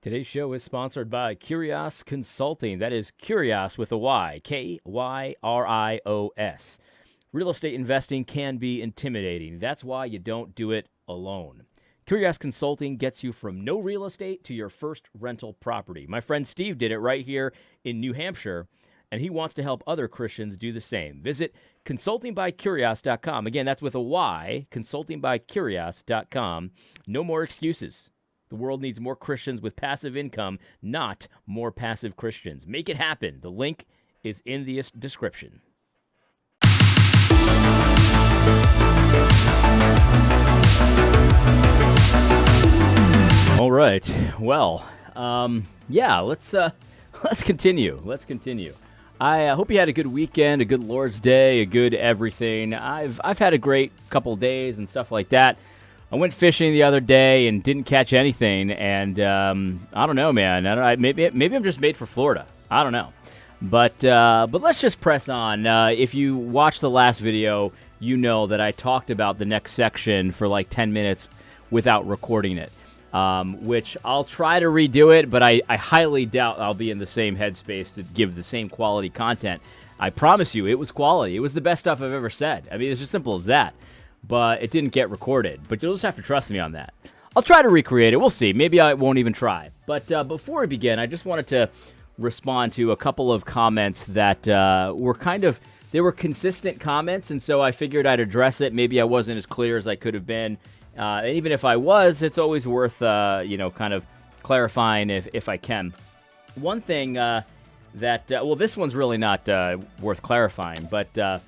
Today's show is sponsored by Kyrios Consulting. That is Kyrios with a Y, Kyrios. Real estate investing can be intimidating. That's why you don't do it alone. Kyrios Consulting gets you from no real estate to your first rental property. My friend Steve did it right here in New Hampshire, and he wants to help other Christians do the same. Visit consultingbykyrios.com. Again, that's with a Y, consultingbykyrios.com. No more excuses. The world needs more Christians with passive income, not more passive Christians. Make it happen. The link is in the description. All right. Well, let's continue. I hope you had a good weekend, a good Lord's Day, a good everything. I've had a great couple days and stuff like that. I went fishing the other day and didn't catch anything, and I don't know, man. Maybe I'm just made for Florida. I don't know, but let's just press on. If you watched the last video, you know that I talked about the next section for like 10 minutes without recording it, which I'll try to redo it, but I highly doubt I'll be in the same headspace to give the same quality content. I promise you, it was quality. It was the best stuff I've ever said. I mean, it's as simple as that. But it didn't get recorded. But you'll just have to trust me on that. I'll try to recreate it. We'll see. Maybe I won't even try. But before we begin, I just wanted to respond to a couple of comments that they were consistent comments, and so I figured I'd address it. Maybe I wasn't as clear as I could have been. And even if I was, it's always worth, kind of clarifying if I can. One thing this one's really not worth clarifying, but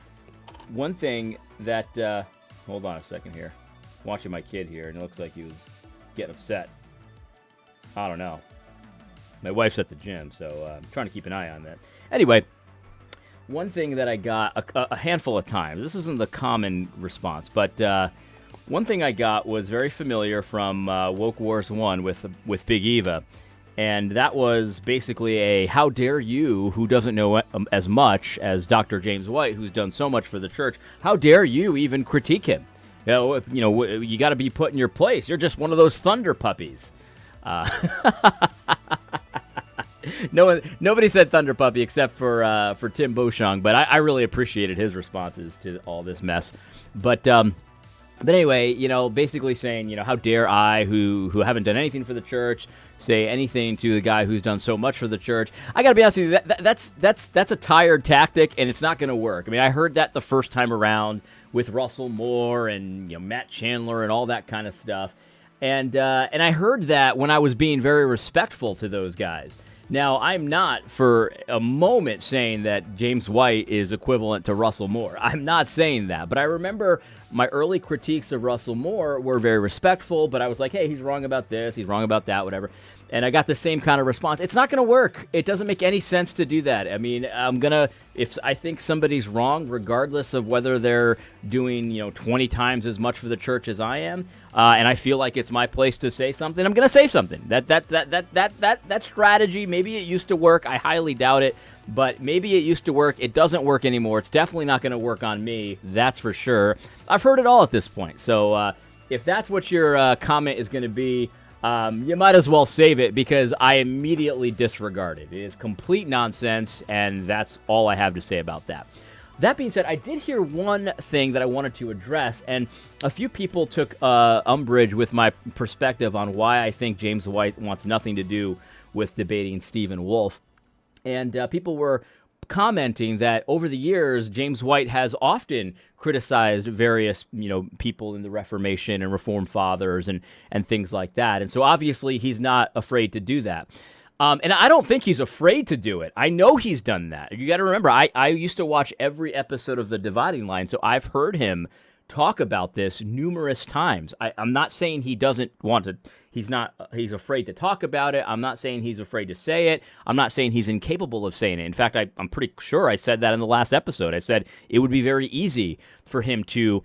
one thing that... hold on a second here. I'm watching my kid here, and it looks like he was getting upset. I don't know. My wife's at the gym, so I'm trying to keep an eye on that. Anyway, one thing that I got a handful of times, this isn't the common response, but one thing I got was very familiar from Woke Wars 1 with Big Eva, and that was basically a how dare you, who doesn't know as much as Dr. James White, who's done so much for the church, how dare you even critique him? You got to be put in your place. You're just one of those thunder puppies. Nobody said thunder puppy except for Tim Beauchamp, but I really appreciated his responses to all this mess. But anyway, basically saying, how dare I, who haven't done anything for the church, say anything to the guy who's done so much for the church. I got to be honest with you, that's a tired tactic, and it's not going to work. I mean, I heard that the first time around with Russell Moore and Matt Chandler and all that kind of stuff, and I heard that when I was being very respectful to those guys. Now, I'm not for a moment saying that James White is equivalent to Russell Moore. I'm not saying that, but I remember my early critiques of Russell Moore were very respectful, but I was like, hey, he's wrong about this, he's wrong about that, whatever. And I got the same kind of response. It's not going to work. It doesn't make any sense to do that. I mean, if I think somebody's wrong, regardless of whether they're doing, 20 times as much for the church as I am, and I feel like it's my place to say something, I'm going to say something. That strategy, maybe it used to work. I highly doubt it, but maybe it used to work. It doesn't work anymore. It's definitely not going to work on me. That's for sure. I've heard it all at this point. So if that's what your comment is going to be, you might as well save it, because I immediately disregard it. It is complete nonsense, and that's all I have to say about that. That being said, I did hear one thing that I wanted to address, and a few people took umbrage with my perspective on why I think James White wants nothing to do with debating Stephen Wolfe. And people were commenting that over the years, James White has often criticized various, people in the Reformation and Reformed fathers and things like that. And so obviously he's not afraid to do that. And I don't think he's afraid to do it. I know he's done that. You got to remember, I used to watch every episode of The Dividing Line, so I've heard him talk about this numerous times. I'm not saying he doesn't want to, he's afraid to talk about it. I'm not saying he's afraid to say it. I'm not saying he's incapable of saying it. In fact, I'm pretty sure I said that in the last episode. I said it would be very easy for him to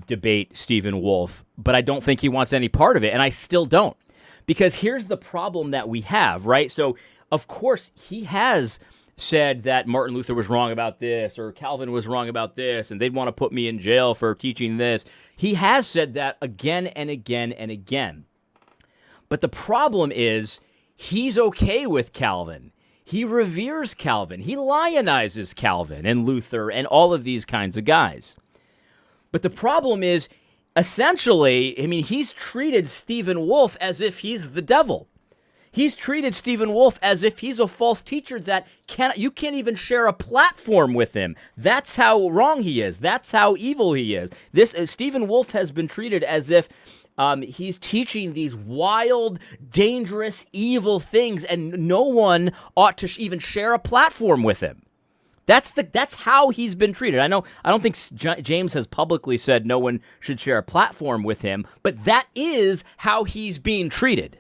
debate Stephen Wolfe, but I don't think he wants any part of it, and I still don't. Because here's the problem that we have, right? So, of course, he has said that Martin Luther was wrong about this, or Calvin was wrong about this, and they'd want to put me in jail for teaching this. He has said that again and again and again. But the problem is, he's okay with Calvin. He reveres Calvin. He lionizes Calvin and Luther and all of these kinds of guys. But the problem is, essentially, I mean, he's treated Stephen Wolfe as if he's the devil. He's treated Stephen Wolfe as if he's a false teacher that you can't even share a platform with him. That's how wrong he is. That's how evil he is. Stephen Wolfe has been treated as if he's teaching these wild, dangerous, evil things, and no one ought to even share a platform with him. That's how he's been treated. I don't think James has publicly said no one should share a platform with him, but that is how he's being treated.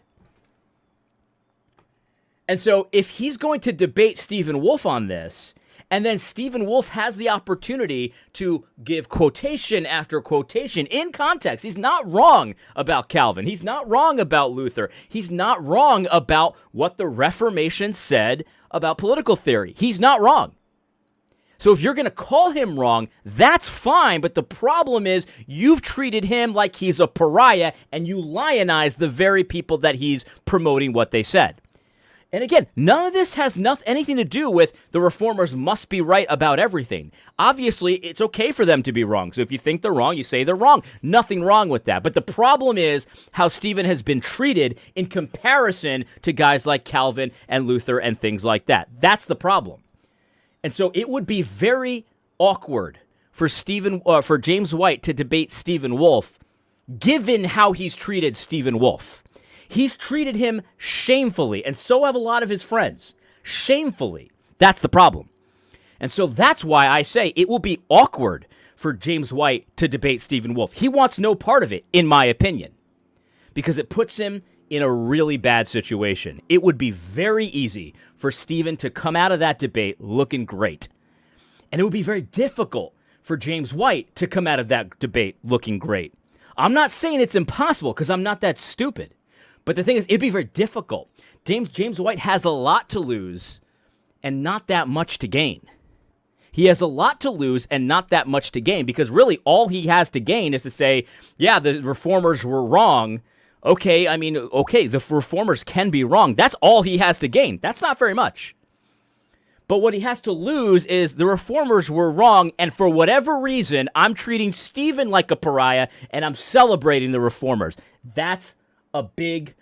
And so if he's going to debate Stephen Wolfe on this, and then Stephen Wolfe has the opportunity to give quotation after quotation in context. He's not wrong about Calvin. He's not wrong about Luther. He's not wrong about what the Reformation said about political theory. He's not wrong. So if you're going to call him wrong, that's fine. But the problem is you've treated him like he's a pariah, and you lionize the very people that he's promoting what they said. And again, none of this has anything to do with the reformers must be right about everything. Obviously, it's okay for them to be wrong. So if you think they're wrong, you say they're wrong. Nothing wrong with that. But the problem is how Stephen has been treated in comparison to guys like Calvin and Luther and things like that. That's the problem. And so it would be very awkward for James White to debate Stephen Wolfe, given how he's treated Stephen Wolfe. He's treated him shamefully, and so have a lot of his friends. Shamefully. That's the problem. And so that's why I say it will be awkward for James White to debate Stephen Wolfe. He wants no part of it, in my opinion, because it puts him in a really bad situation. It would be very easy for Stephen to come out of that debate looking great. And it would be very difficult for James White to come out of that debate looking great. I'm not saying it's impossible, because I'm not that stupid. But the thing is, it'd be very difficult. James White has a lot to lose and not that much to gain. He has a lot to lose and not that much to gain, because really all he has to gain is to say, yeah, the reformers were wrong. Okay, the reformers can be wrong. That's all he has to gain. That's not very much. But what he has to lose is the reformers were wrong, and for whatever reason, I'm treating Stephen like a pariah, and I'm celebrating the reformers. That's a big,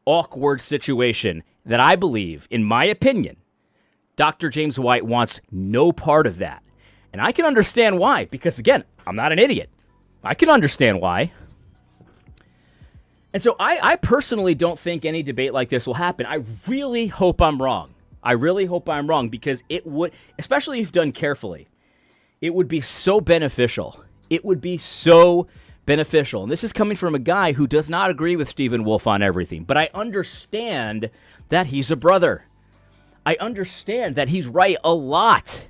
awkward situation that I believe, in my opinion, Dr. James White wants no part of that. And I can understand why, because again, I'm not an idiot. I can understand why. And so I personally don't think any debate like this will happen. I really hope I'm wrong. I really hope I'm wrong, because it would, especially if done carefully, it would be so beneficial. It would be so beneficial. And this is coming from a guy who does not agree with Stephen Wolfe on everything. But I understand that he's a brother. I understand that he's right a lot.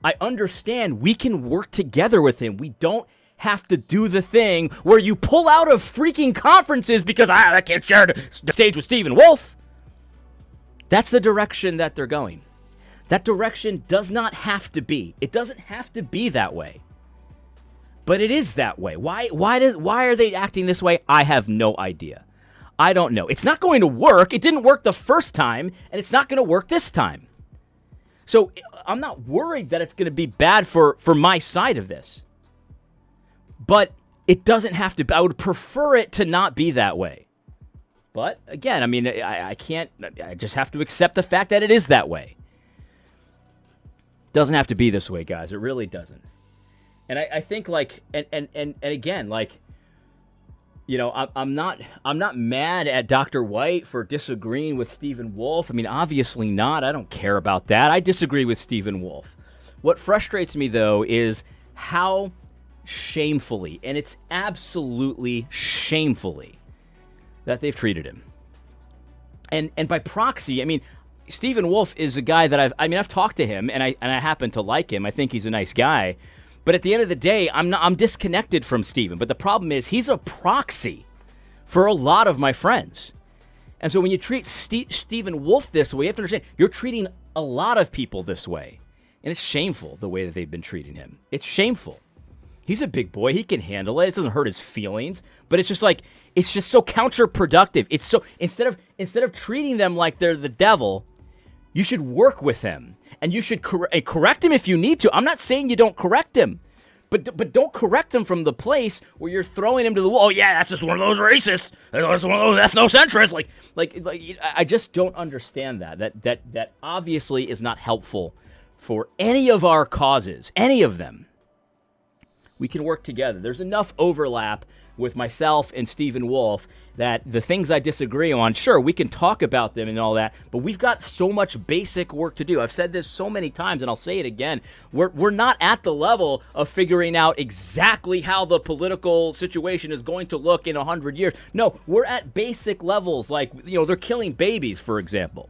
I understand we can work together with him. We don't have to do the thing where you pull out of freaking conferences because I can't share the stage with Stephen Wolfe. That's the direction that they're going. That direction does not have to be. It doesn't have to be that way. But it is that way. Why are they acting this way? I have no idea. I don't know. It's not going to work. It didn't work the first time, and it's not going to work this time. So I'm not worried that it's going to be bad for my side of this. But it doesn't have to. I would prefer it to not be that way. But again, I can't. I just have to accept the fact that it is that way. Doesn't have to be this way, guys. It really doesn't. And I think and again, I'm not mad at Dr. White for disagreeing with Stephen Wolfe. Obviously not. I don't care about that. I disagree with Stephen Wolfe. What frustrates me, though, is how shamefully, and it's absolutely shamefully, that they've treated him. And by proxy, Stephen Wolfe is a guy that I've talked to him, and I happen to like him. I think he's a nice guy. But at the end of the day, I'm disconnected from Stephen. But the problem is he's a proxy for a lot of my friends. And so when you treat Stephen Wolfe this way, you have to understand you're treating a lot of people this way. And it's shameful the way that they've been treating him. It's shameful. He's a big boy. He can handle it. It doesn't hurt his feelings. But it's just like, it's just so counterproductive. It's so, instead of treating them like they're the devil, you should work with him. And you should correct him if you need to. I'm not saying you don't correct him. But don't correct him from the place where you're throwing him to the wall. Oh, yeah, that's just one of those racists. That's one of those ethnocentrists. Like, I just don't understand that. That obviously is not helpful for any of our causes, any of them. We can work together. There's enough overlap with myself and Stephen Wolfe that the things I disagree on, sure, we can talk about them and all that, but we've got so much basic work to do. I've said this so many times, and I'll say it again. We're not at the level of figuring out exactly how the political situation is going to look in 100 years. No, we're at basic levels, like, they're killing babies, for example.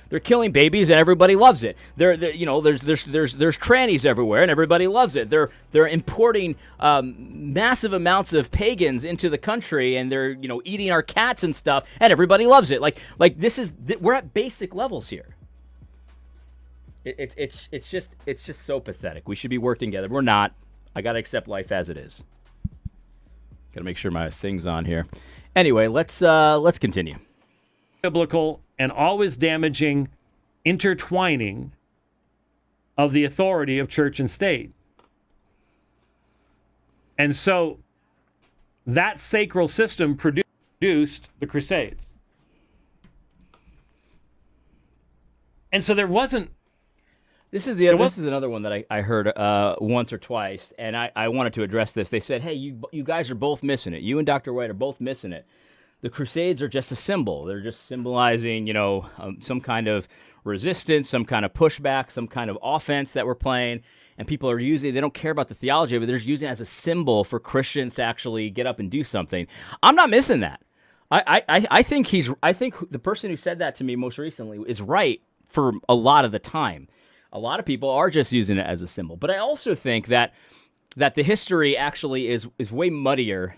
They're killing babies and everybody loves it. There's trannies everywhere and everybody loves it. They're importing massive amounts of pagans into the country and they're eating our cats and stuff and everybody loves it. Like we're at basic levels here. It's just so pathetic. We should be working together. We're not. I got to accept life as it is. Got to make sure my thing's on here. Anyway, let's continue. Biblical and always damaging intertwining of the authority of church and state. And so that sacral system produced the Crusades. And so there wasn't... This is another one that I heard once or twice, and I wanted to address this. They said, hey, you guys are both missing it. You and Dr. White are both missing it. The Crusades are just a symbol. They're just symbolizing, some kind of resistance, some kind of pushback, some kind of offense that we're playing. And people are they don't care about the theology of it. They're just using it as a symbol for Christians to actually get up and do something. I'm not missing that. I think the person who said that to me most recently is right for a lot of the time. A lot of people are just using it as a symbol. But I also think that the history actually is way muddier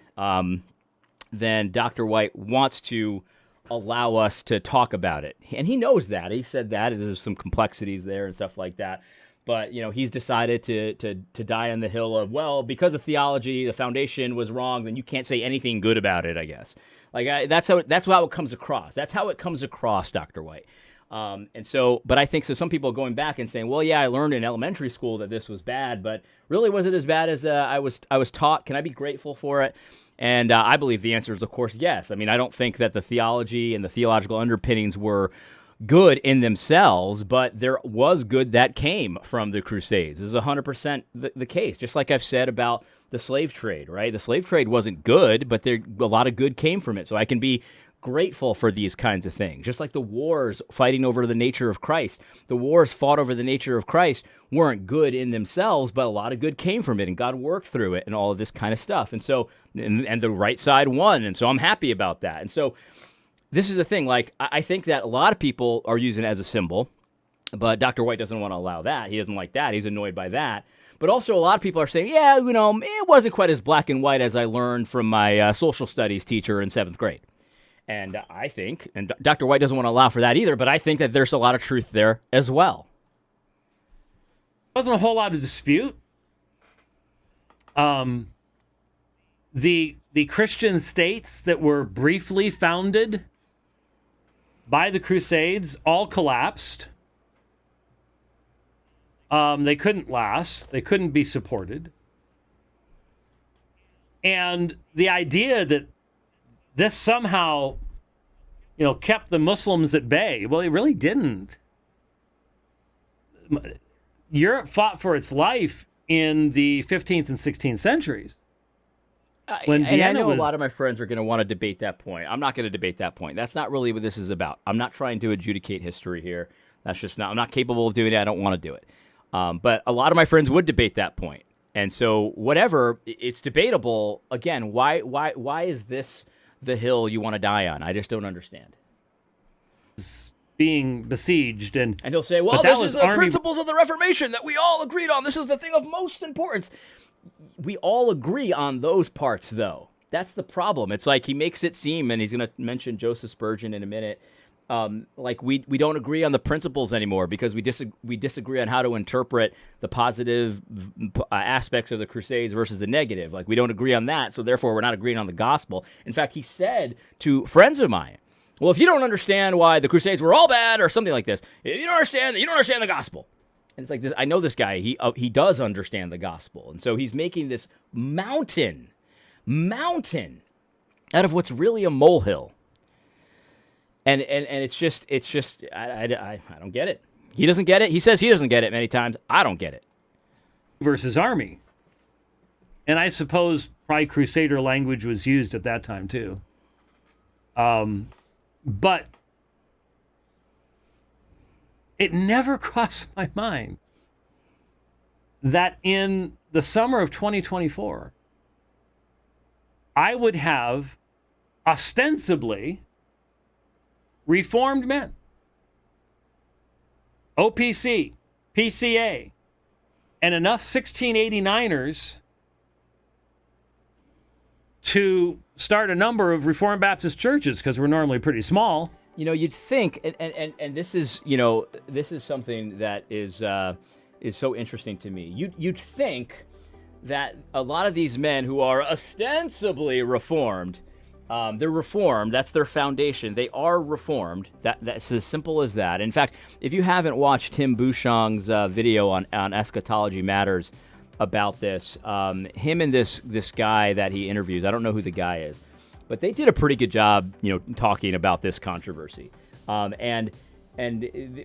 than Dr. White wants to allow us to talk about it. And he knows that. He said that. There's some complexities there and stuff like that. But, he's decided to die on the hill of, well, because the theology, the foundation was wrong, then you can't say anything good about it, I guess. That's how it comes across. That's how it comes across, Dr. White. But I think so. Some people are going back and saying, well, yeah, I learned in elementary school that this was bad, but really was it as bad as I was taught? Can I be grateful for it? And I believe the answer is, of course, yes. I mean, I don't think that the theology and the theological underpinnings were good in themselves, but there was good that came from the Crusades. This is 100% the case, just like I've said about the slave trade, right? The slave trade wasn't good, but a lot of good came from it. So I can be grateful for these kinds of things. Just like the wars fighting over the nature of Christ. The wars fought over the nature of Christ weren't good in themselves, but a lot of good came from it, and God worked through it and all of this kind of stuff. And so, and the right side won, and so I'm happy about that. And so this is the thing, I think that a lot of people are using it as a symbol, but Dr. White doesn't want to allow that. He doesn't like that. He's annoyed by that. But also a lot of people are saying, yeah, it wasn't quite as black and white as I learned from my social studies teacher in 7th grade. And I think, and Dr. White doesn't want to allow for that either, but I think that there's a lot of truth there as well. Wasn't a whole lot of dispute. The Christian states that were briefly founded by the Crusades all collapsed. They couldn't last. They couldn't be supported. And the idea that this somehow, kept the Muslims at bay. Well, it really didn't. Europe fought for its life in the 15th and 16th centuries. And I know a lot of my friends are going to want to debate that point. I'm not going to debate that point. That's not really what this is about. I'm not trying to adjudicate history here. That's just not. I'm not capable of doing it. I don't want to do it. But a lot of my friends would debate that point. And so whatever, it's debatable. Again, why is this the hill you want to die on? I just don't understand. Being besieged, and he'll say, well, this is the principles of the Reformation that we all agreed on. This is the thing of most importance. We all agree on those parts, though. That's the problem. It's like he makes it seem, and he's going to mention Joseph Spurgeon in a minute, like we don't agree on the principles anymore because we disagree on how to interpret the positive aspects of the Crusades versus the negative. Like we don't agree on that, so therefore we're not agreeing on the gospel. In fact, he said to friends of mine, well, if you don't understand why the Crusades were all bad or something like this, if you don't understand the gospel. And it's like this. I know this guy. He does understand the gospel, and so he's making this mountain out of what's really a molehill. And it's just I don't get it. He doesn't get it. He says he doesn't get it many times. I don't get it. Versus army. And I suppose probably Crusader language was used at that time too. But it never crossed my mind that in the summer of 2024, I would have ostensibly Reformed men, OPC, PCA, and enough 1689ers to start a number of Reformed Baptist churches because we're normally pretty small. You know, you'd think, and this is, this is something that is so interesting to me. You'd think that a lot of these men who are ostensibly Reformed, they're Reformed. That's their foundation. They are Reformed. That's as simple as that. In fact, if you haven't watched Tim Bouchong's video on Eschatology Matters about this, him and this guy that he interviews, I don't know who the guy is, but they did a pretty good job, talking about this controversy. And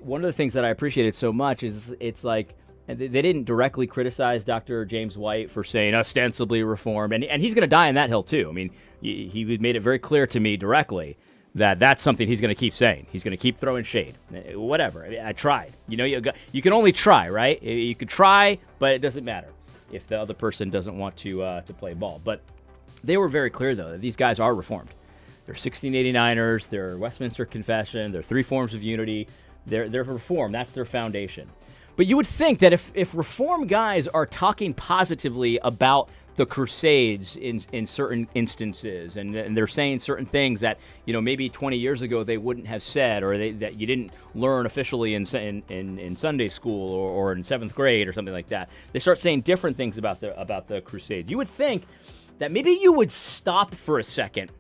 one of the things that I appreciated so much is it's like, and they didn't directly criticize Dr. James White for saying ostensibly Reformed, and he's going to die on that hill too. I mean, he made it very clear to me directly that that's something he's going to keep saying. He's going to keep throwing shade. Whatever. I tried. You can only try, right? You could try, but it doesn't matter if the other person doesn't want to play ball. But they were very clear, though, that these guys are Reformed. They're 1689ers. They're Westminster Confession. They're three forms of unity. They're Reformed. That's their foundation. But you would think that if Reformed guys are talking positively about the Crusades in certain instances, and they're saying certain things that maybe 20 years ago they wouldn't have said, or that you didn't learn officially in Sunday school or in 7th grade or something like that, they start saying different things about the Crusades. You would think that maybe you would stop for a second.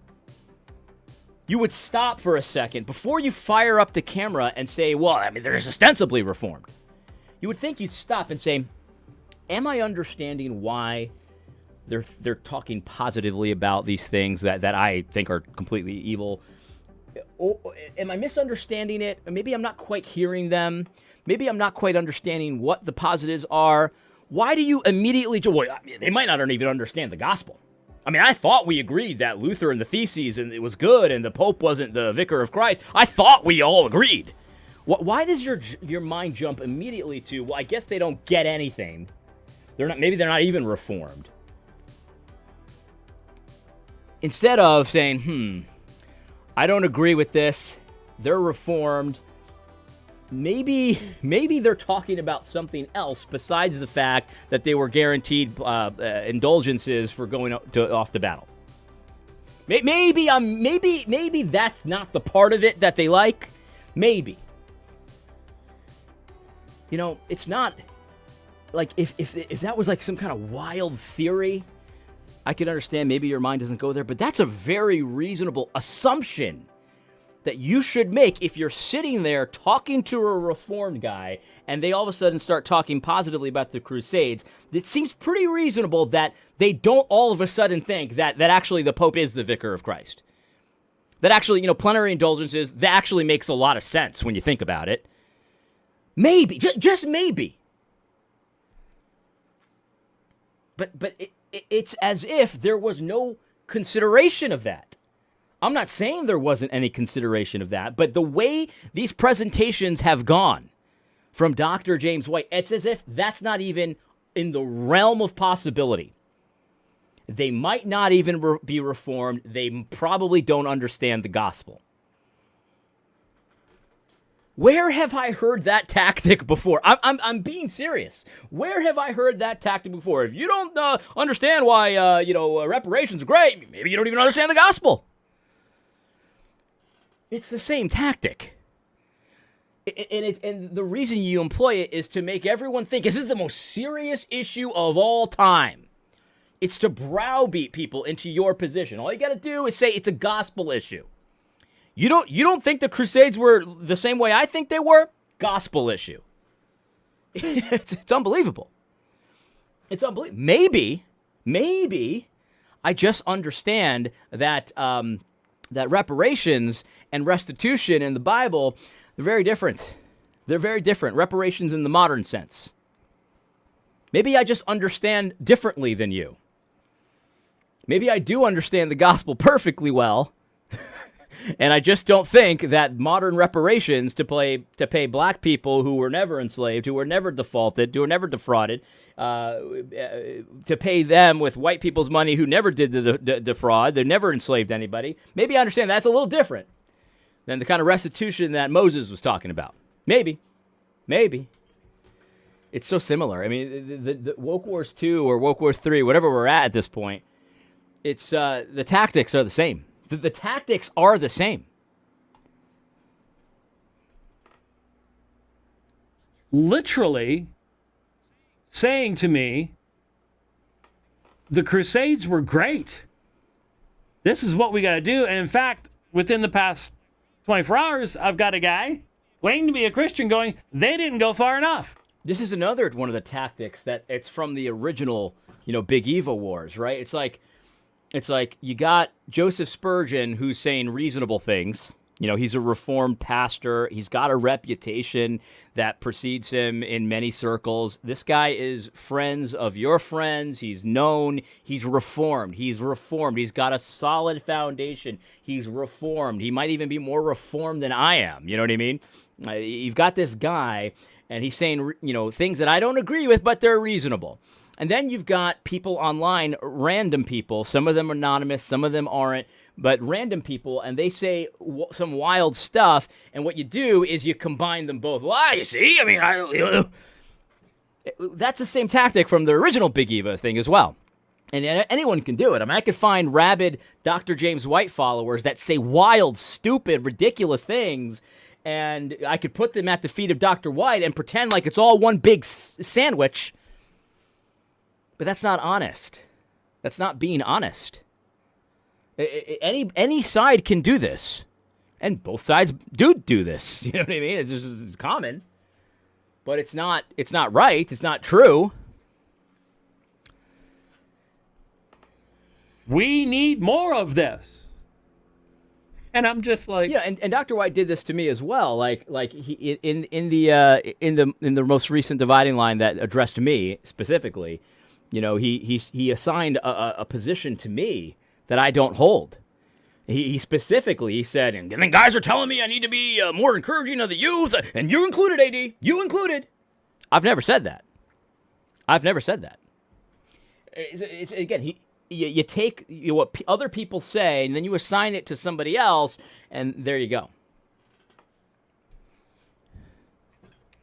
You would stop for a second before you fire up the camera and say, well, I mean, they're ostensibly Reformed. You would think you'd stop and say, am I understanding why they're talking positively about these things that I think are completely evil? Or am I misunderstanding it? Or maybe I'm not quite hearing them. Maybe I'm not quite understanding what the positives are. Why do you immediately... Well, they might not even understand the gospel. I mean, I thought we agreed that Luther and the Theses and it was good and the Pope wasn't the vicar of Christ. I thought we all agreed. Why does your mind jump immediately to, well, I guess they don't get anything. Maybe they're not even Reformed. Instead of saying, I don't agree with this. They're Reformed. Maybe they're talking about something else besides the fact that they were guaranteed indulgences for going off to battle. Maybe that's not the part of it that they like. Maybe. It's not like if that was like some kind of wild theory, I could understand maybe your mind doesn't go there, but that's a very reasonable assumption that you should make if you're sitting there talking to a Reformed guy and they all of a sudden start talking positively about the Crusades. It seems pretty reasonable that they don't all of a sudden think that actually the Pope is the vicar of Christ. That actually, plenary indulgences, that actually makes a lot of sense when you think about it. Maybe, just maybe. But it's as if there was no consideration of that. I'm not saying there wasn't any consideration of that, but the way these presentations have gone from Dr. James White, it's as if that's not even in the realm of possibility. They might not even be Reformed. They probably don't understand the gospel. Where have I heard that tactic before? I'm being serious. Where have I heard that tactic before? If you don't understand why reparations are great, maybe you don't even understand the gospel. It's the same tactic. And the reason you employ it is to make everyone think this is the most serious issue of all time. It's to browbeat people into your position. All you got to do is say it's a gospel issue. You don't think the Crusades were the same way I think they were? Gospel issue. It's unbelievable. It's unbelievable. Maybe I just understand that that reparations and restitution in the Bible, they're very different. They're very different. Reparations in the modern sense. Maybe I just understand differently than you. Maybe I do understand the gospel perfectly well, and I just don't think that modern reparations to pay black people who were never enslaved, who were never defaulted, who were never defrauded, to pay them with white people's money who never did the defraud, they never enslaved anybody. Maybe I understand that's a little different than the kind of restitution that Moses was talking about. Maybe. It's so similar. I mean, the Woke Wars 2 or Woke Wars 3, whatever we're at this point, it's the tactics are the same. The tactics are the same. Literally saying to me, the Crusades were great. This is what we got to do. And in fact, within the past 24 hours, I've got a guy claiming to be a Christian going, they didn't go far enough. This is another one of the tactics that it's from the original, Big Eva Wars, right? It's like you got Joseph Spurgeon who's saying reasonable things. He's a Reformed pastor. He's got a reputation that precedes him in many circles. This guy is friends of your friends. He's known. He's Reformed. He's got a solid foundation. He's Reformed. He might even be more Reformed than I am. You know what I mean? You've got this guy, and he's saying, things that I don't agree with, but they're reasonable. And then you've got people online, random people. Some of them are anonymous, some of them aren't, but random people, and they say some wild stuff. And what you do is you combine them both. Well, you see, that's the same tactic from the original Big Eva thing as well. And anyone can do it. I mean, I could find rabid Dr. James White followers that say wild, stupid, ridiculous things, and I could put them at the feet of Dr. White and pretend like it's all one big sandwich. But that's not honest. That's not being honest. Any side can do this, and both sides do this. You know what I mean? It's common, but it's not right. It's not true. We need more of this. And I'm just like, yeah. And Dr. White did this to me as well. Like he in the most recent dividing line that addressed me specifically. He assigned a position to me that I don't hold. He specifically said, and then guys are telling me I need to be more encouraging of the youth, and you included, AD, you included. I've never said that. It's again, you take what other people say, and then you assign it to somebody else, and there you go.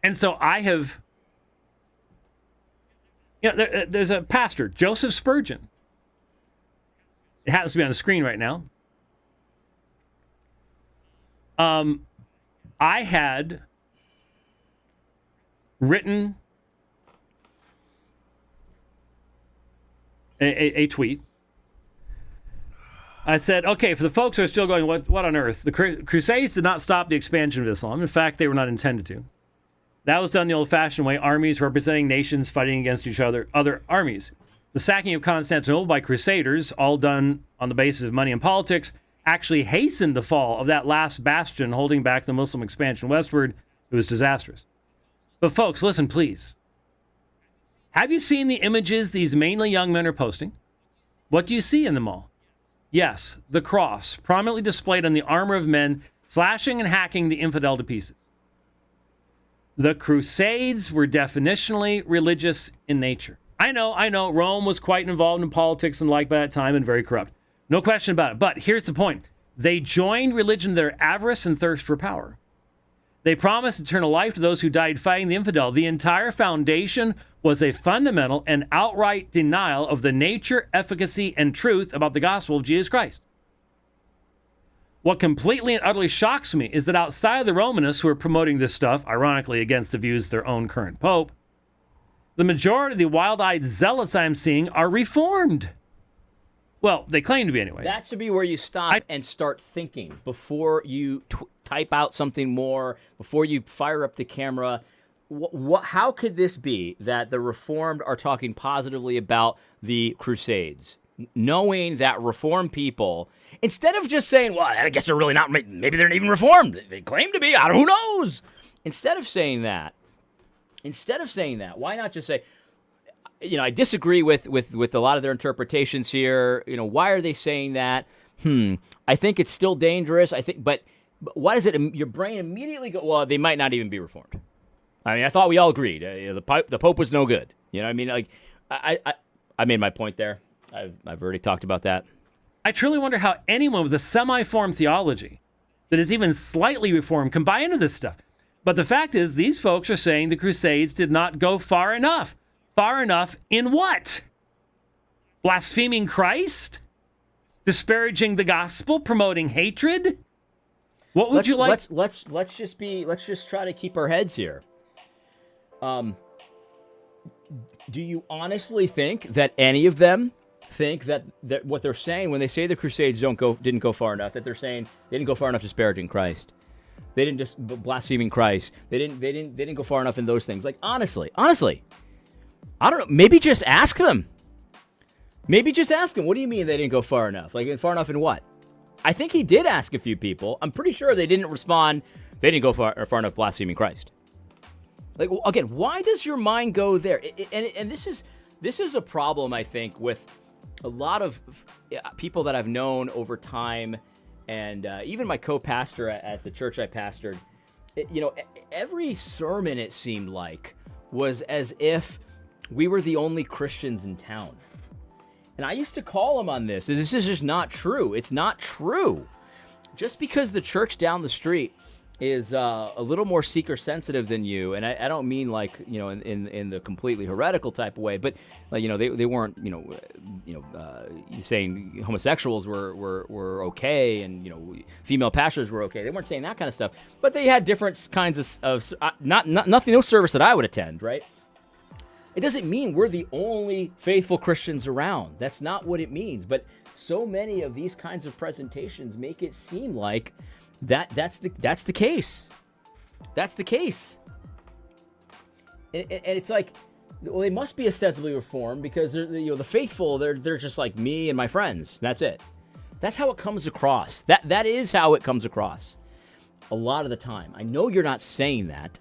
And so I have... there's a pastor, Joseph Spurgeon. It happens to be on the screen right now. I had written a tweet. I said, okay, for the folks who are still going, what on earth? The Crusades did not stop the expansion of Islam. In fact, they were not intended to. That was done the old-fashioned way, armies representing nations fighting against each other, other armies. The sacking of Constantinople by crusaders, all done on the basis of money and politics, actually hastened the fall of that last bastion holding back the Muslim expansion westward. It was disastrous. But folks, listen, please. Have you seen the images these mainly young men are posting? What do you see in them all? Yes, the cross, prominently displayed on the armor of men, slashing and hacking the infidel to pieces. The Crusades were definitionally religious in nature. I know, Rome was quite involved in politics and like by that time and very corrupt. No question about it. But here's the point. They joined religion to their avarice and thirst for power. They promised eternal life to those who died fighting the infidel. The entire foundation was a fundamental and outright denial of the nature, efficacy, and truth about the gospel of Jesus Christ. What completely and utterly shocks me is that outside of the Romanists who are promoting this stuff, ironically against the views of their own current pope, the majority of the wild-eyed zealots I'm seeing are Reformed. Well, they claim to be anyway. That should be where you stop and start thinking before you type out something more, before you fire up the camera. How could this be that the Reformed are talking positively about the Crusades, knowing that Reformed people, instead of just saying, well, I guess they're really not, maybe they're not even Reformed. They claim to be, who knows? Instead of saying that, why not just say, I disagree with a lot of their interpretations here. Why are they saying that? I think it's still dangerous. But why does your brain immediately go, well, they might not even be Reformed? I mean, I thought we all agreed the Pope was no good. You know what I mean? Like, I made my point there. I've already talked about that. I truly wonder how anyone with a semi-formed theology that is even slightly reformed can buy into this stuff. But the fact is, these folks are saying the Crusades did not go far enough. Far enough in what? Blaspheming Christ? Disparaging the gospel? Promoting hatred? What would you like? Let's just try to keep our heads here. Do you honestly think that any of them think that what they're saying when they say the Crusades didn't go far enough, that they're saying they didn't go far enough disparaging Christ? They didn't just blaspheming Christ. They didn't go far enough in those things. Like, honestly, I don't know. Maybe just ask them. What do you mean they didn't go far enough? Like, far enough in what? I think he did ask a few people. I'm pretty sure they didn't respond. They didn't go far enough blaspheming Christ. Like, again, why does your mind go there? And this is a problem, I think, with a lot of people that I've known over time, and even my co-pastor at the church I pastored. Every sermon, it seemed like, was as if we were the only Christians in town. And I used to call him on this. This is just not true. It's not true. Just because the church down the street is a little more seeker sensitive than you, and I don't mean like, in the completely heretical type of way, but like, they weren't, saying homosexuals were okay, and female pastors were okay. They weren't saying that kind of stuff, but they had different kinds of no service that I would attend, right? It doesn't mean we're the only faithful Christians around. That's not what it means. But so many of these kinds of presentations make it seem like that's the case. That's the case. And it's like, well, they must be ostensibly reformed because the faithful, they're just like me and my friends. That's it. That's how it comes across. That is how it comes across a lot of the time. I know you're not saying that,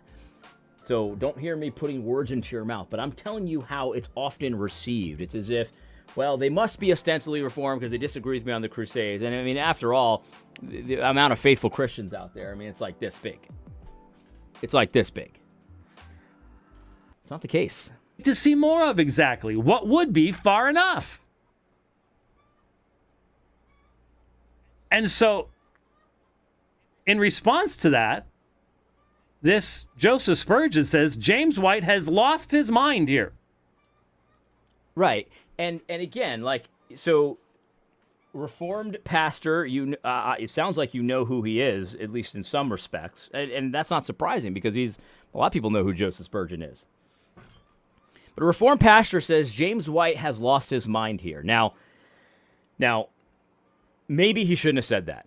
so don't hear me putting words into your mouth, but I'm telling you how it's often received. It's as if, well, they must be ostensibly reformed because they disagree with me on the Crusades. And I mean, after all, the amount of faithful Christians out there, I mean, it's like this big. It's like this big. It's not the case. To see more of exactly what would be far enough. And so, in response to that, this Joseph Spurgeon says James White has lost his mind here. Right. And again, like, so Reformed pastor, it sounds like you know who he is, at least in some respects. And that's not surprising because a lot of people know who Joseph Spurgeon is. But a Reformed pastor says James White has lost his mind here. Now, maybe he shouldn't have said that.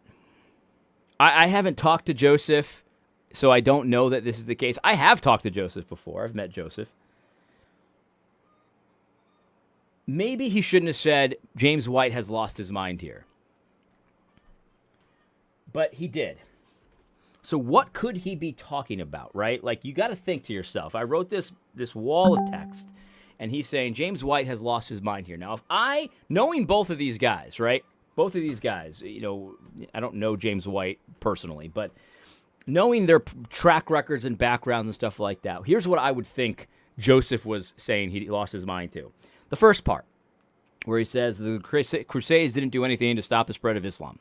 I haven't talked to Joseph, so I don't know that this is the case. I have talked to Joseph before. I've met Joseph. Maybe he shouldn't have said James White has lost his mind here. But he did. So what could he be talking about, right? Like, you got to think to yourself. I wrote this wall of text, and he's saying James White has lost his mind here. Now, knowing both of these guys, right? Both of these guys, I don't know James White personally, but knowing their track records and backgrounds and stuff like that, here's what I would think Joseph was saying he lost his mind to. The first part, where he says the Crusades didn't do anything to stop the spread of Islam.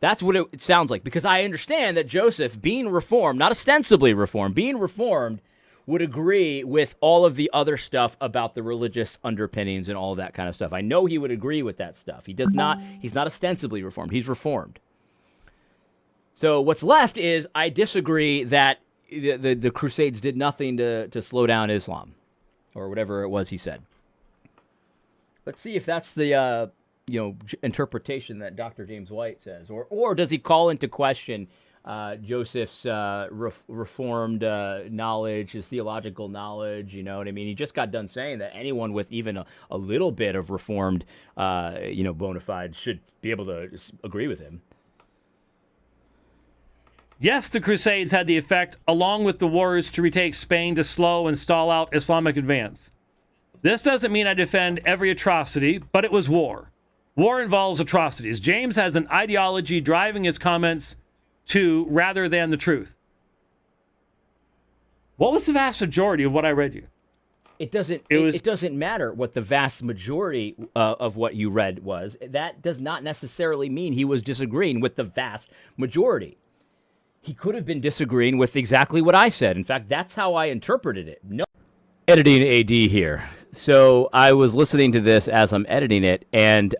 That's what it sounds like, because I understand that Joseph, being reformed, not ostensibly reformed, being reformed, would agree with all of the other stuff about the religious underpinnings and all that kind of stuff. I know he would agree with that stuff. He's not ostensibly reformed. He's reformed. So what's left is I disagree that the Crusades did nothing to slow down Islam, or whatever it was he said. Let's see if that's the interpretation that Dr. James White says, or does he call into question Joseph's reformed knowledge, his theological knowledge? You know what I mean? He just got done saying that anyone with even a little bit of reformed, bona fide should be able to agree with him. Yes, the Crusades had the effect, along with the wars to retake Spain, to slow and stall out Islamic advance. This doesn't mean I defend every atrocity, but it was war. War involves atrocities. James has an ideology driving his comments to rather than the truth. What was the vast majority of what I read you? It doesn't matter what the vast majority of what you read was. That does not necessarily mean he was disagreeing with the vast majority. He could have been disagreeing with exactly what I said. In fact, that's how I interpreted it. No. Editing AD here. So I was listening to this as I'm editing it, and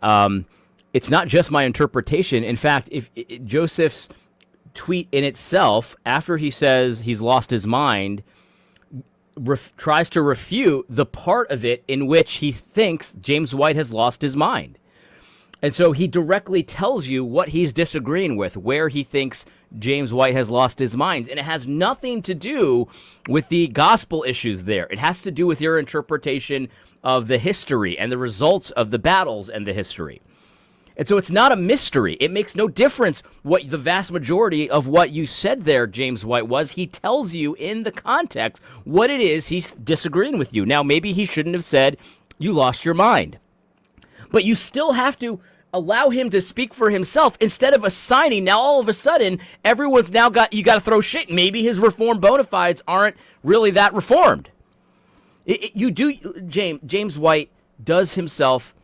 it's not just my interpretation. In fact, if Joseph's tweet in itself, after he says he's lost his mind, tries to refute the part of it in which he thinks James White has lost his mind. And so he directly tells you what he's disagreeing with, where he thinks James White has lost his mind. And it has nothing to do with the gospel issues there. It has to do with your interpretation of the history and the results of the battles and the history. And so it's not a mystery. It makes no difference what the vast majority of what you said there, James White, was. He tells you in the context what it is he's disagreeing with you. Now, maybe he shouldn't have said, you lost your mind. But you still have to allow him to speak for himself instead of assigning. Now, all of a sudden, everyone's now you got to throw shit. Maybe his reformed bona fides aren't really that reformed. James White does himself.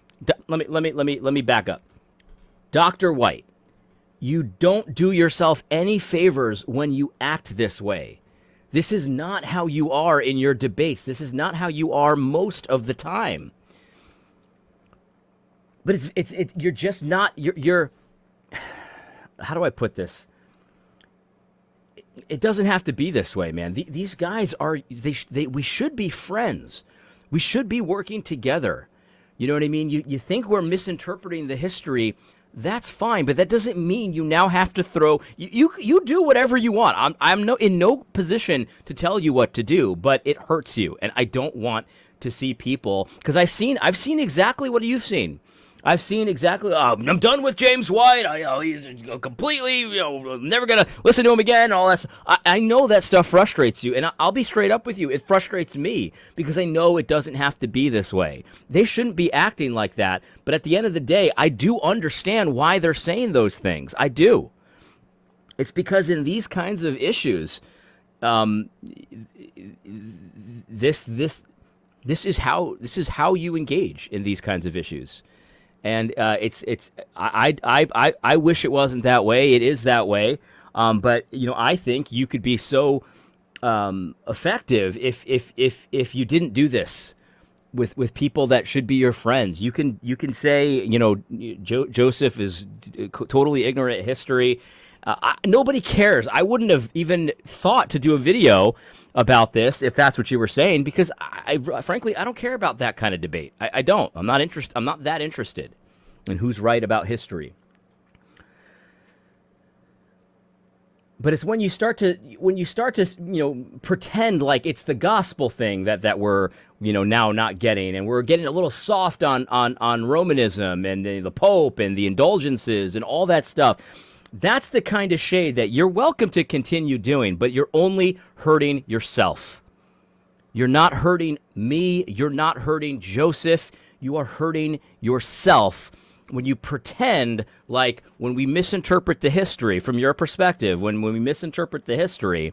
Let me back up. Dr. White, you don't do yourself any favors when you act this way. This is not how you are in your debates. This is not how you are most of the time. But you're just not, you're, how do I put this? It doesn't have to be this way, man. These guys we should be friends. We should be working together. You know what I mean? You think we're misinterpreting the history, that's fine, but that doesn't mean you now have to throw, you do whatever you want. I'm in no position to tell you what to do, but it hurts you. And I don't want to see people, because I've seen exactly what you've seen. I've seen exactly, I'm done with James White. He's completely, never going to listen to him again. All that stuff. I know that stuff frustrates you, and I'll be straight up with you. It frustrates me because I know it doesn't have to be this way. They shouldn't be acting like that. But at the end of the day, I do understand why they're saying those things. I do. It's because in these kinds of issues, this is how you engage in these kinds of issues. And I wish it wasn't that way. It is that way. But I think you could be so effective if you didn't do this with people that should be your friends. You can say Joseph is totally ignorant of history. Nobody cares. I wouldn't have even thought to do a video about this if that's what you were saying, because frankly, I don't care about that kind of debate. I don't. I'm not that interested in who's right about history. But it's when you start to pretend like it's the gospel thing that we're now not getting, and we're getting a little soft on Romanism and the Pope and the indulgences and all that stuff. That's the kind of shade that you're welcome to continue doing, but you're only hurting yourself. You're not hurting me. You're not hurting Joseph. You are hurting yourself when you pretend like when we misinterpret the history from your perspective, when we misinterpret the history,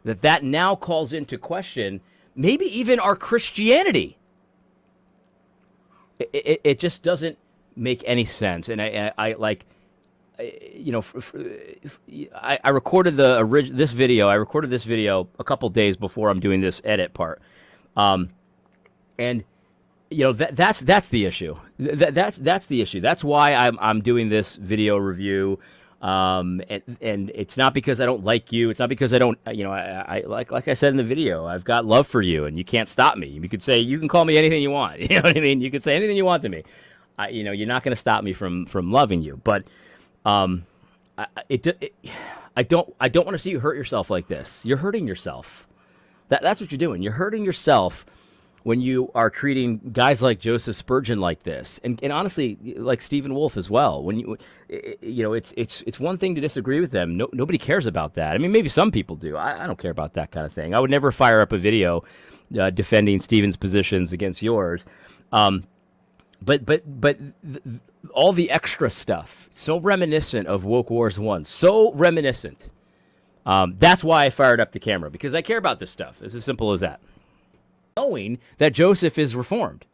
that now calls into question maybe even our Christianity. It just doesn't make any sense. And I recorded this video. I recorded this video a couple days before I'm doing this edit part, and that's the issue. That's the issue. That's why I'm doing this video review. And it's not because I don't like you. It's not because I don't, I like I said in the video, I've got love for you, and you can't stop me. You could say, you can call me anything you want. You know what I mean? You could say anything you want to me. You're not going to stop me from loving you. But I don't want to see you hurt yourself like this. You're hurting yourself. That's what you're doing. You're hurting yourself when you are treating guys like Joseph Spurgeon like this, and honestly, like Stephen Wolfe as well. When it's one thing to disagree with them. Nobody cares about that. I mean, maybe some people do. I don't care about that kind of thing. I would never fire up a video defending Stephen's positions against yours. But all the extra stuff, so reminiscent of Woke Wars 1, so reminiscent. That's why I fired up the camera, because I care about this stuff. It's as simple as that. Knowing that Joseph is reformed,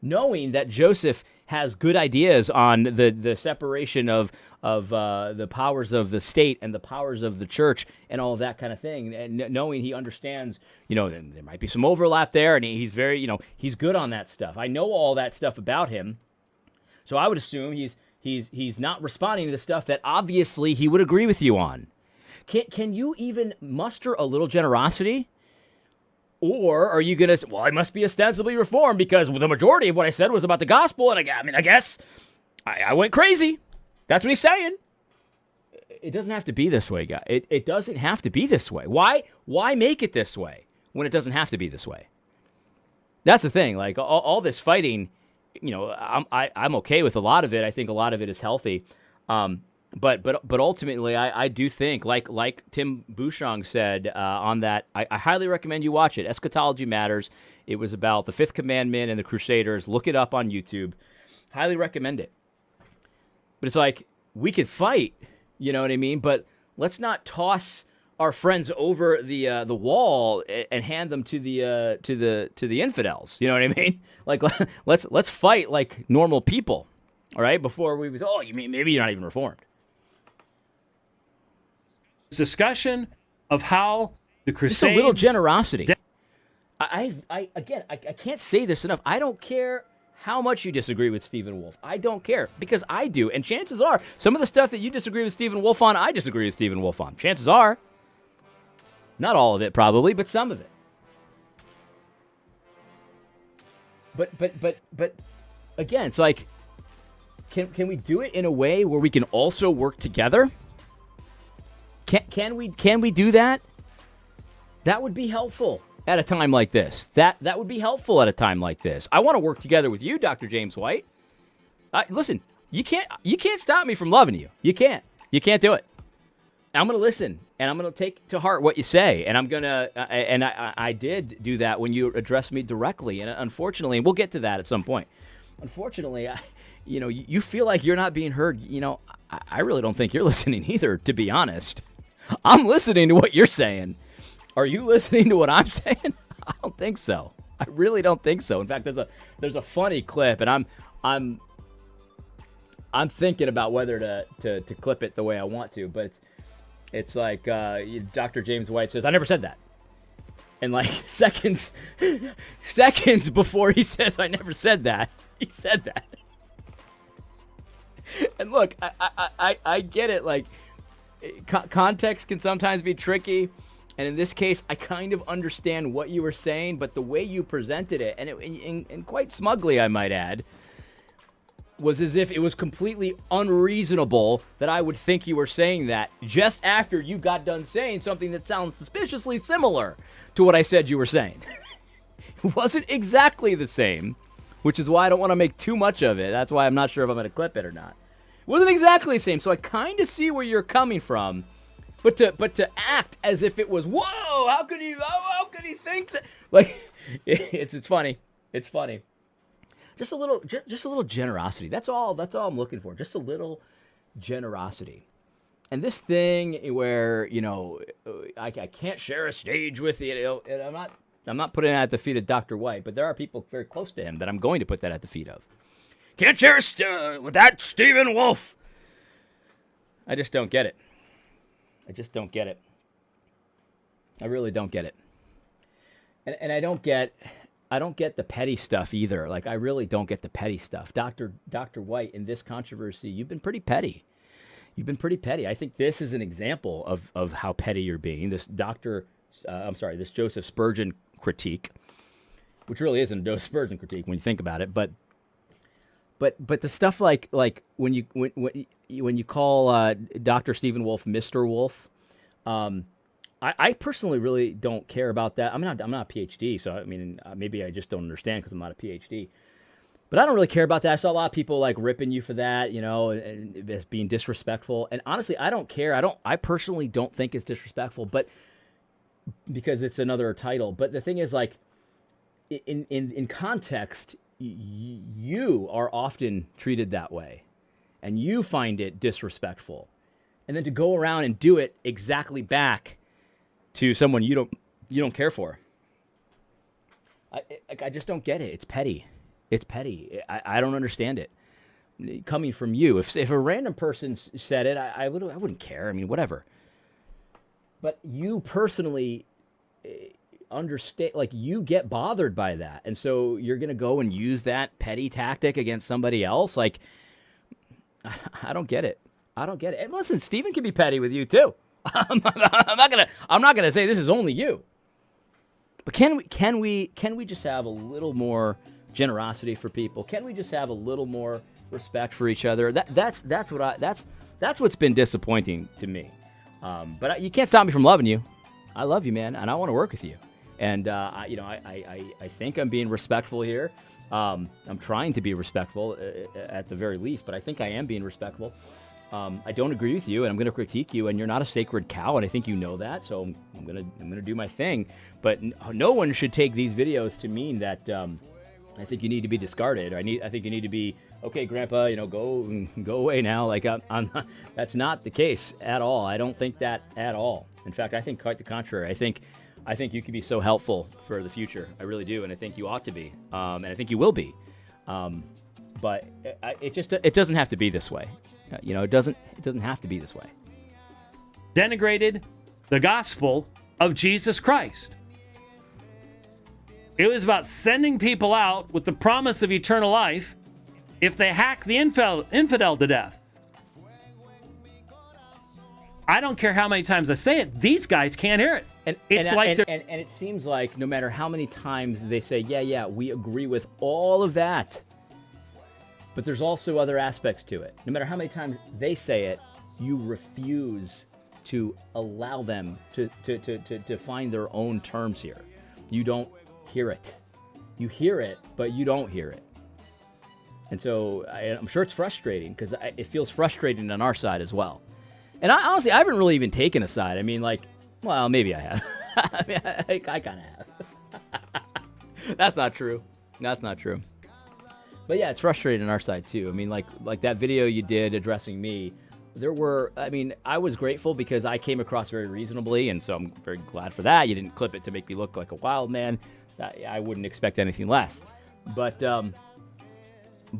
knowing that Joseph has good ideas on the separation of the powers of the state and the powers of the church and all of that kind of thing, and knowing he understands, there might be some overlap there, and he's very, he's good on that stuff. I know all that stuff about him, so I would assume he's not responding to the stuff that obviously he would agree with you on. Can you even muster a little generosity? Or are you going to say, well, I must be ostensibly reformed because the majority of what I said was about the gospel, and I guess I went crazy. That's what he's saying. It doesn't have to be this way, guys. It doesn't have to be this way. Why make it this way when it doesn't have to be this way? That's the thing. Like, all this fighting, I'm okay with a lot of it. I think a lot of it is healthy. But ultimately, I do think, like Tim Bouchong said on that, I highly recommend you watch it. Eschatology Matters. It was about the Fifth Commandment and the Crusaders. Look it up on YouTube. Highly recommend it. But it's like, we could fight, you know what I mean? But let's not toss our friends over the wall and hand them to the infidels. You know what I mean? Like, let's fight like normal people, all right? Before we was, you mean maybe you're not even reformed. Discussion of how the Crusades... Just a little generosity. I can't say this enough. I don't care how much you disagree with Stephen Wolfe. I don't care, because I do. And chances are, some of the stuff that you disagree with Stephen Wolfe on, I disagree with Stephen Wolfe on. Chances are. Not all of it, probably, but some of it. But again, it's like, can we do it in a way where we can also work together? Can we do that? That would be helpful at a time like this. That would be helpful at a time like this. I want to work together with you, Dr. James White. Listen, you can't stop me from loving you. You can't do it. I'm going to listen, and I'm going to take to heart what you say, and I'm going to, and I did do that when you addressed me directly, and unfortunately, we'll get to that at some point. Unfortunately, you feel like you're not being heard. I really don't think you're listening either, to be honest. I'm listening to what you're saying. Are you listening to what I'm saying? I don't think so. I really don't think so. In fact, there's a funny clip, and I'm thinking about whether to clip it the way I want to, but it's like Dr. James White says, "I never said that," and like seconds before he says, "I never said that," he said that. And look, I get it. Like, context can sometimes be tricky, and in this case, I kind of understand what you were saying, but the way you presented it, and quite smugly, I might add, was as if it was completely unreasonable that I would think you were saying that just after you got done saying something that sounds suspiciously similar to what I said you were saying. It wasn't exactly the same, which is why I don't want to make too much of it. That's why I'm not sure if I'm going to clip it or not. It wasn't exactly the same, so I kind of see where you're coming from, but to act as if it was, whoa, how could he think that? Like, it's funny. It's funny. Just a little generosity. That's all I'm looking for. Just a little generosity. And this thing where, I can't share a stage with you, and I'm not putting that at the feet of Dr. White, but there are people very close to him that I'm going to put that at the feet of. Can't share with that Stephen Wolfe. I just don't get it. I really don't get it. And I don't get the petty stuff either. Like, I really don't get the petty stuff. Dr. White, in this controversy, you've been pretty petty. You've been pretty petty. I think this is an example of how petty you're being. This this Joseph Spurgeon critique, which really isn't a Spurgeon critique when you think about it, but the stuff like when you call Dr. Stephen Wolfe Mr. Wolfe, I personally really don't care about that. I'm not a PhD, so I mean maybe I just don't understand because I'm not a PhD. But I don't really care about that. I saw a lot of people like ripping you for that, and as being disrespectful. And honestly, I don't care. I personally don't think it's disrespectful, but because it's another title. But the thing is, like, in context, you are often treated that way, and you find it disrespectful. And then to go around and do it exactly back to someone you don't care for, I just don't get it. It's petty. It's petty. I don't understand it. Coming from you, if a random person said it, I wouldn't care. I mean, whatever. But you personally understand, like, you get bothered by that, and so you're gonna go and use that petty tactic against somebody else. Like, I don't get it. I don't get it. And listen, Stephen can be petty with you too. I'm not gonna say this is only you. But can we just have a little more generosity for people? Can we just have a little more respect for each other? That's what's been disappointing to me. But you can't stop me from loving you. I love you, man, and I want to work with you. And I think I'm being respectful here. I'm trying to be respectful at the very least, but I think I am being respectful. I don't agree with you, and I'm going to critique you, and you're not a sacred cow, and I think you know that. So I'm gonna do my thing. But no one should take these videos to mean that I think you need to be discarded. I think you need to be, okay, Grandpa, go away now. Like, I'm not, that's not the case at all. I don't think that at all. In fact, I think quite the contrary. I think you could be so helpful for the future. I really do, and I think you ought to be, and I think you will be. But it doesn't have to be this way. It doesn't have to be this way. Denigrated the gospel of Jesus Christ. It was about sending people out with the promise of eternal life if they hack the infidel to death. I don't care how many times I say it, these guys can't hear it. And it seems like no matter how many times they say, yeah, we agree with all of that, but there's also other aspects to it. No matter how many times they say it, you refuse to allow them to find their own terms here. You don't hear it. You hear it, but you don't hear it. And so I'm sure it's frustrating because it feels frustrating on our side as well. And honestly, I haven't really even taken a side. I mean, well, maybe I have. I kind of have. That's not true. But yeah, it's frustrating on our side too. I mean, like that video you did addressing me, I was grateful because I came across very reasonably, and so I'm very glad for that. You didn't clip it to make me look like a wild man. I wouldn't expect anything less. But I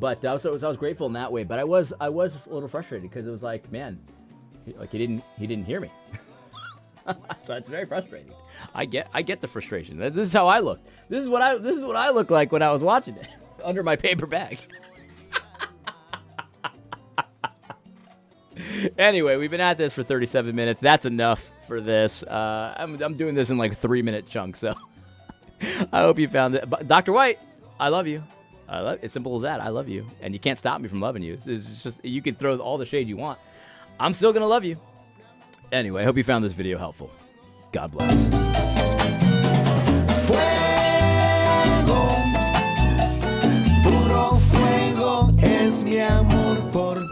was grateful in that way. But I was a little frustrated because it was like, man, like he didn't hear me. So it's very frustrating. I get the frustration. This is how I look. This is what I look like when I was watching it under my paper bag. Anyway, we've been at this for 37 minutes. That's enough for this. I'm doing this in like 3-minute chunks, so I hope you found it. Dr. White, I love you. It's simple as that. I love you, and you can't stop me from loving you. It's just, you can throw all the shade you want. I'm still gonna love you. Anyway, I hope you found this video helpful. God bless. Fuego, puro fuego es mi amor por